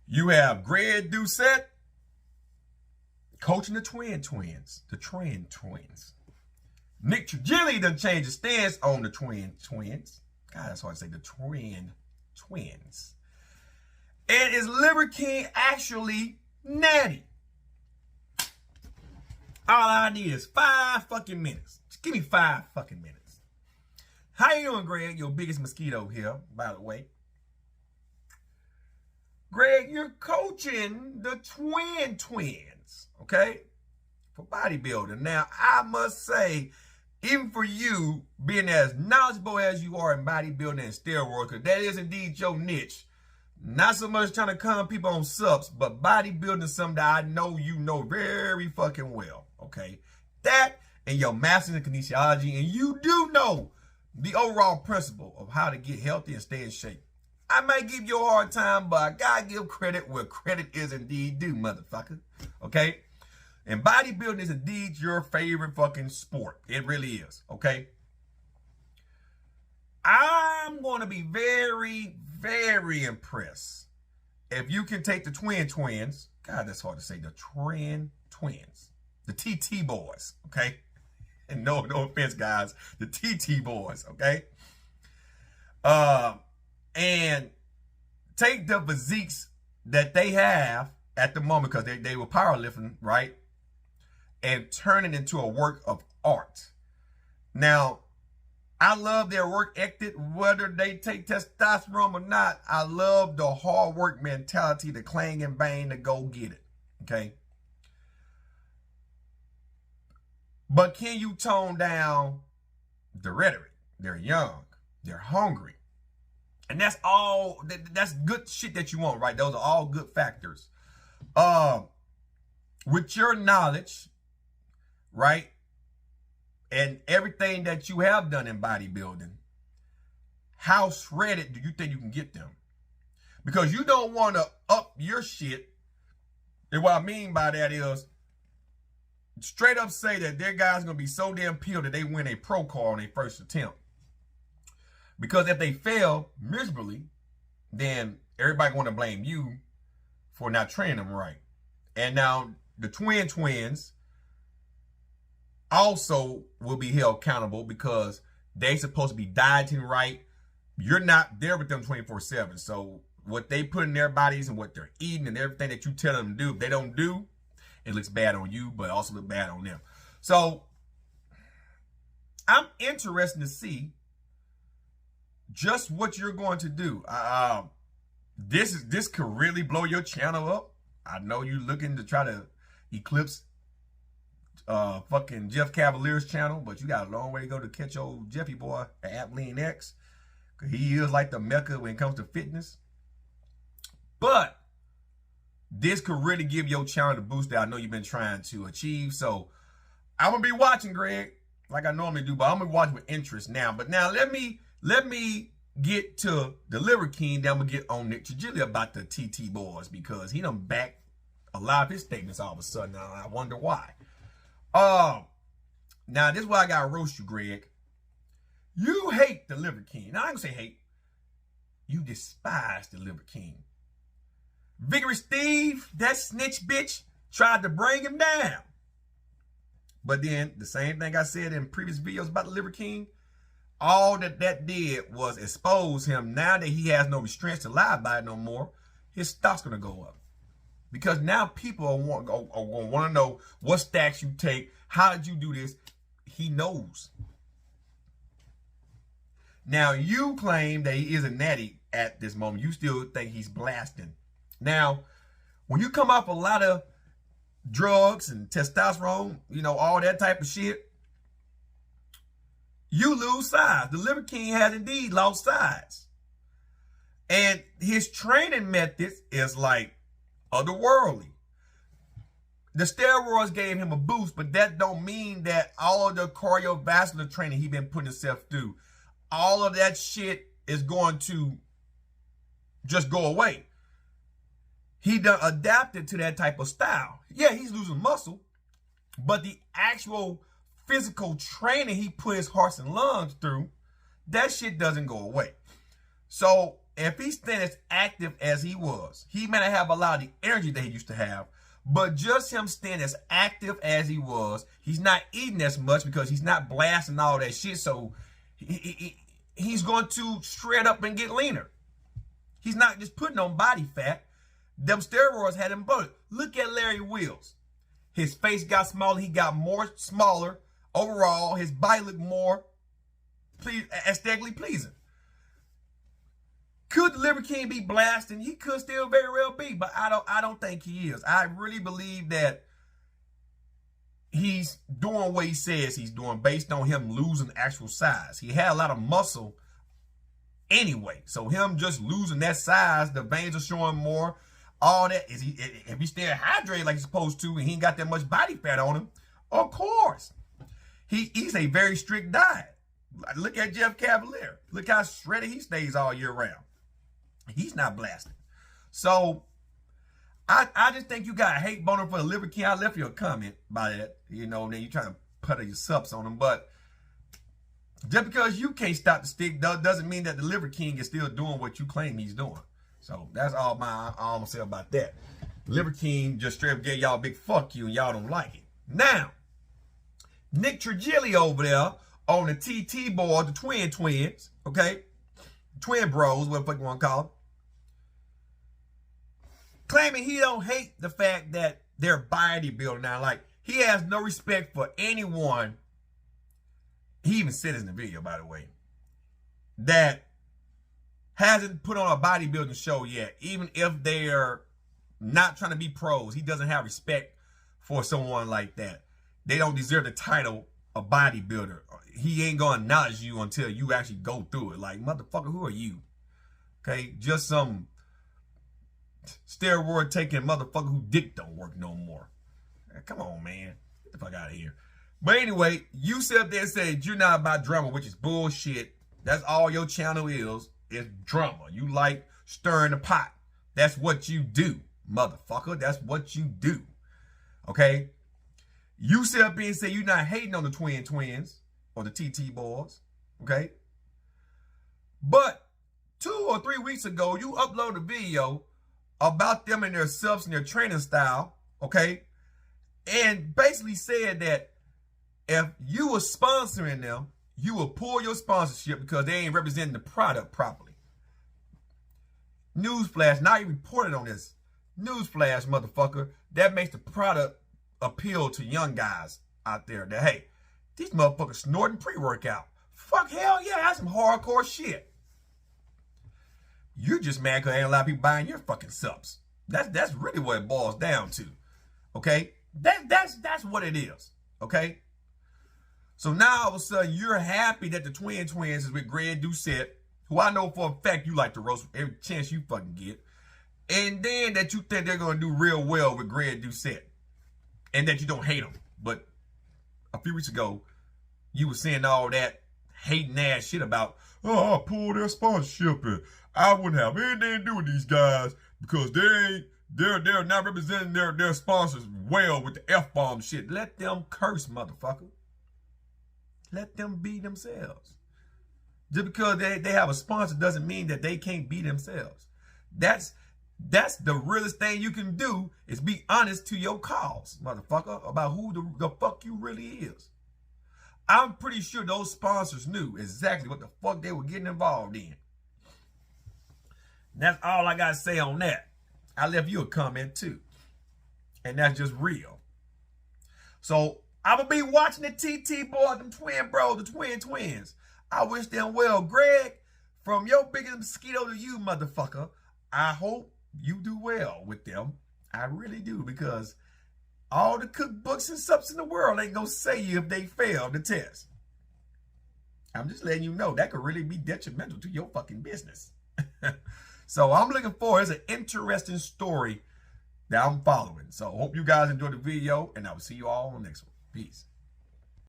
You have Greg Doucette coaching the Twins, the Tren twins. Nick Trigili done changed the stance on the twins. God, that's hard to say, the Tren twins. And is Liver King actually natty? All I need is 5 fucking minutes. Just give me 5 fucking minutes. How you doing, Greg? Your biggest mosquito here, by the way. Greg, you're coaching the twins, okay? For bodybuilding. Now, I must say, even for you, being as knowledgeable as you are in bodybuilding and steroids, because that is indeed your niche. Not so much trying to con people on subs, but bodybuilding is something that I know you know very fucking well, okay? That and your master's in kinesiology, and you do know the overall principle of how to get healthy and stay in shape. I might give you a hard time, but I gotta give credit where credit is indeed due, motherfucker, okay? And bodybuilding is indeed your favorite fucking sport. It really is, okay? I'm going to be very, very impressed if you can take the twins. God, that's hard to say. The Tren twins. The TT boys, okay? And no offense, guys. The TT boys, okay? And take the physiques that they have at the moment, because they were powerlifting, right? And turn it into a work of art. Now, I love their work ethic, whether they take testosterone or not. I love the hard work mentality, the clang and bang, to go get it, okay? But can you tone down the rhetoric? They're young. They're hungry. And that's all, that's good shit that you want, right? Those are all good factors. With your knowledge, right? And everything that you have done in bodybuilding, how shredded do you think you can get them? Because you don't want to up your shit. And what I mean by that is straight up say that their guys going to be so damn peeled that they win a pro card on their first attempt. Because if they fail miserably, then everybody going to blame you for not training them right. And now the twins also will be held accountable because they supposed to be dieting right. You're not there with them 24/7. So what they put in their bodies and what they're eating and everything that you tell them to do, if they don't do, it looks bad on you, but also look bad on them. So I'm interested to see just what you're going to do. This could really blow your channel up. I know you're looking to try to eclipse fucking Jeff Cavalier's channel, but you got a long way to go to catch old Jeffy boy at Lean X, because he is like the mecca when it comes to fitness. But this could really give your channel the boost that I know you've been trying to achieve. So I'm gonna be watching, Greg, like I normally do, but I'm gonna watch with interest now. But now let me get to the Liver King. Then I'm gonna get on Nick Trigili about the TT boys, because he done back a lot of his statements all of a sudden. Now I wonder why. Now this is why I gotta roast you, Greg. You hate the Liver King. Now I ain't gonna say hate. You despise the Liver King. Vigorous Steve, that snitch bitch, tried to bring him down. But then the same thing I said in previous videos about the Liver King, all that did was expose him. Now that he has no restraints to lie about it no more, his stock's gonna go up. Because now people are want to know what stacks you take. How did you do this? He knows. Now, you claim that he isn't natty at this moment. You still think he's blasting. Now, when you come off a lot of drugs and testosterone, you know, all that type of shit, you lose size. The Liver King has indeed lost size. And his training methods is like otherworldly. The steroids gave him a boost, but that don't mean that all of the cardiovascular training he been putting himself through, all of that shit is going to just go away. He done adapted to that type of style. Yeah, he's losing muscle, but the actual physical training he put his heart and lungs through, that shit doesn't go away. So if he's staying as active as he was, he may not have a lot of the energy that he used to have, but just him staying as active as he was, he's not eating as much because he's not blasting all that shit. So he's going to shred up and get leaner. He's not just putting on body fat. Them steroids had him bloated. Look at Larry Wheels. His face got smaller. He got smaller overall. His body looked more aesthetically pleasing. Could the Liver King be blasting? He could still very well be, but I don't think he is. I really believe that he's doing what he says he's doing based on him losing actual size. He had a lot of muscle anyway, so him just losing that size, the veins are showing more. All that is if he stay hydrated like he's supposed to, and he ain't got that much body fat on him, of course. He eats a very strict diet. Look at Jeff Cavalier. Look how shredded he stays all year round. He's not blasting. So I just think you got a hate boner for the Liver King. I left you a comment by that. You know, then you trying to put your subs on him. But just because you can't stop the stick doesn't mean that the Liver King is still doing what you claim he's doing. So that's all I'm gonna say about that. Liver King just straight up gave y'all a big fuck you and y'all don't like it. Now, Nick Trigili over there on the TT board, the twins, okay? Twin bros, what the fuck you want to call them. Claiming he don't hate the fact that they're bodybuilding now. Like, he has no respect for anyone. He even said this in the video, by the way, that hasn't put on a bodybuilding show yet. Even if they're not trying to be pros, he doesn't have respect for someone like that. They don't deserve the title of bodybuilder. He ain't gonna acknowledge you until you actually go through it. Like, motherfucker, who are you? Okay, just some steroid taking motherfucker who dick don't work no more. Come on, man, get the fuck out of here. But anyway, you sit up there and said you're not about drama, which is bullshit. That's all your channel is drama. You like stirring the pot. That's what you do, motherfucker. That's what you do. Okay? You sit up here and say you're not hating on the twins or the TT boys. Okay? But 2 or 3 weeks ago, you uploaded a video about them and their subs and their training style. Okay? And basically said that if you were sponsoring them, you will pull your sponsorship because they ain't representing the product properly. Newsflash, now you reported on this. Newsflash, motherfucker. That makes the product appeal to young guys out there that, hey, these motherfuckers snorting pre-workout. Fuck, hell yeah, that's some hardcore shit. You're just mad because ain't a lot of people buying your fucking subs. That's really what it boils down to. Okay? That's what it is. Okay? So now all of a sudden you're happy that the twins is with Greg Doucette, who I know for a fact you like to roast every chance you fucking get. And then that you think they're going to do real well with Greg Doucette. And that you don't hate them. But a few weeks ago, you were saying all that hating ass shit about, oh, I'll pull their sponsorship and I wouldn't have anything to do with these guys because they're not representing their sponsors well with the F-bomb shit. Let them curse, motherfucker. Let them be themselves. Just because they have a sponsor doesn't mean that they can't be themselves. That's the realest thing you can do is be honest to your cause, motherfucker, about who the fuck you really is. I'm pretty sure those sponsors knew exactly what the fuck they were getting involved in. That's all I got to say on that. I left you a comment too. And that's just real. So I'm going to be watching the TT boys, them twin bros, the twins. I wish them well. Greg, from your biggest mosquito to you, motherfucker, I hope you do well with them. I really do, because all the cookbooks and subs in the world ain't going to say you if they fail the test. I'm just letting you know that could really be detrimental to your fucking business. So I'm looking forward. It's an interesting story that I'm following. So hope you guys enjoyed the video, and I will see you all on the next one. Peace.